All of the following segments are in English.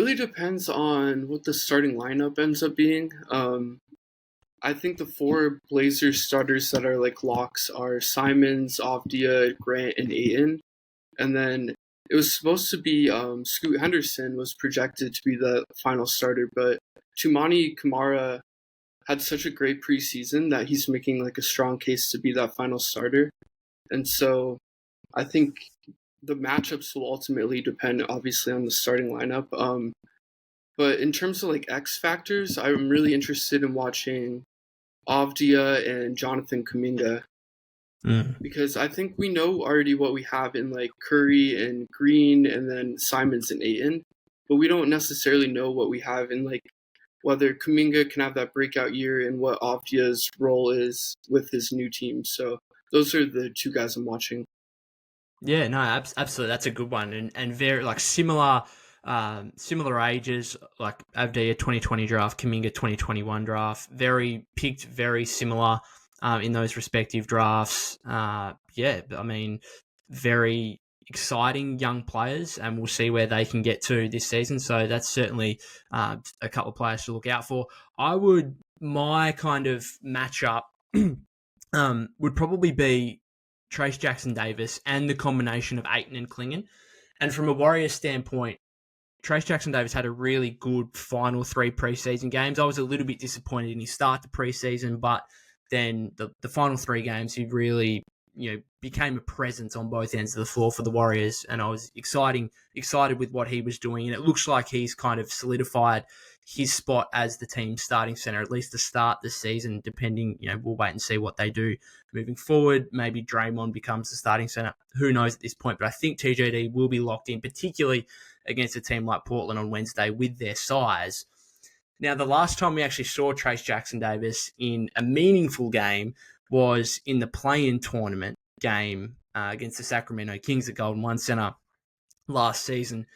really depends on what the starting lineup ends up being. I think the four Blazers starters that are like locks are Simons, Avdia, Grant, and Ayton. And then it was supposed to be Scoot Henderson was projected to be the final starter, but Tumani Kamara had such a great preseason that he's making like a strong case to be that final starter. And so I think the matchups will ultimately depend obviously on the starting lineup. But in terms of like X factors, I'm really interested in watching Avdia and Jonathan Kuminga because I think we know already what we have in like Curry and Green and then Simons and Ayton, but we don't necessarily know what we have in like whether Kuminga can have that breakout year and what Avdia's role is with his new team. So those are the two guys I'm watching. Yeah, no, absolutely. That's a good one. And very like similar ages, like Avdia 2020 draft, Kuminga 2021 draft, picked very similar in those respective drafts. Yeah, I mean, very exciting young players, and we'll see where they can get to this season. So that's certainly a couple of players to look out for. My kind of matchup would probably be Trace Jackson Davis and the combination of Ayton and Klingon. And from a Warriors standpoint, Trace Jackson Davis had a really good final three preseason games. I was a little bit disappointed in his start to preseason, but then the final three games, he really, became a presence on both ends of the floor for the Warriors, and I was excited with what he was doing. And it looks like he's kind of solidified his spot as the team's starting center, at least to start the season, depending, we'll wait and see what they do moving forward. Maybe Draymond becomes the starting center. Who knows at this point, but I think TJD will be locked in, particularly against a team like Portland on Wednesday with their size. Now, the last time we actually saw Trace Jackson Davis in a meaningful game was in the play-in tournament game against the Sacramento Kings at Golden One Center last season.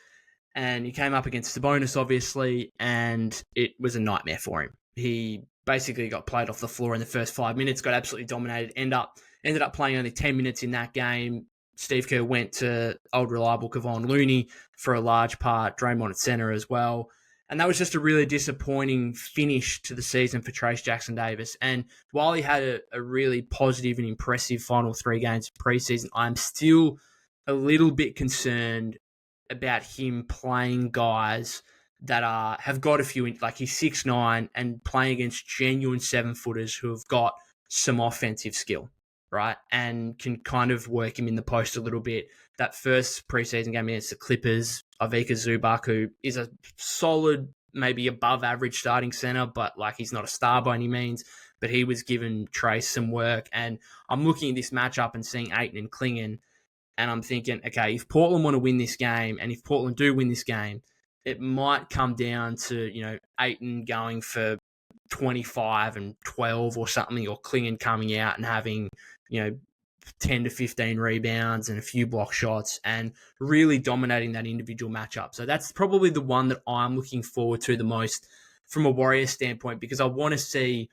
And he came up against Sabonis, obviously, and it was a nightmare for him. He basically got played off the floor in the first 5 minutes, got absolutely dominated, ended up playing only 10 minutes in that game. Steve Kerr went to old reliable Kevon Looney for a large part, Draymond at center as well. And that was just a really disappointing finish to the season for Trace Jackson Davis. And while he had a really positive and impressive final three games of preseason, I'm still a little bit concerned about him playing guys that have got a few, like he's 6'9", and playing against genuine 7-footers who have got some offensive skill, right? And can kind of work him in the post a little bit. That first preseason game against the Clippers, Ivica Zubac, who is a solid, maybe above average starting center, but like he's not a star by any means, but he was giving Trace some work. And I'm looking at this matchup and seeing Ayton and Klingon, and I'm thinking, okay, if Portland want to win this game, and if Portland do win this game, it might come down to, Ayton going for 25 and 12 or something, or Klingon coming out and having, 10 to 15 rebounds and a few block shots and really dominating that individual matchup. So that's probably the one that I'm looking forward to the most from a Warriors standpoint, because I want to see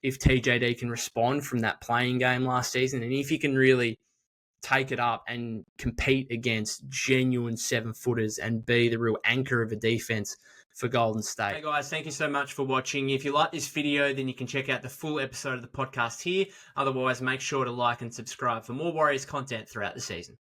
if TJD can respond from that playing game last season, and if he can really take it up and compete against genuine 7-footers and be the real anchor of a defense for Golden State. Hey guys, thank you so much for watching. If you like this video, then you can check out the full episode of the podcast here. Otherwise, make sure to like and subscribe for more Warriors content throughout the season.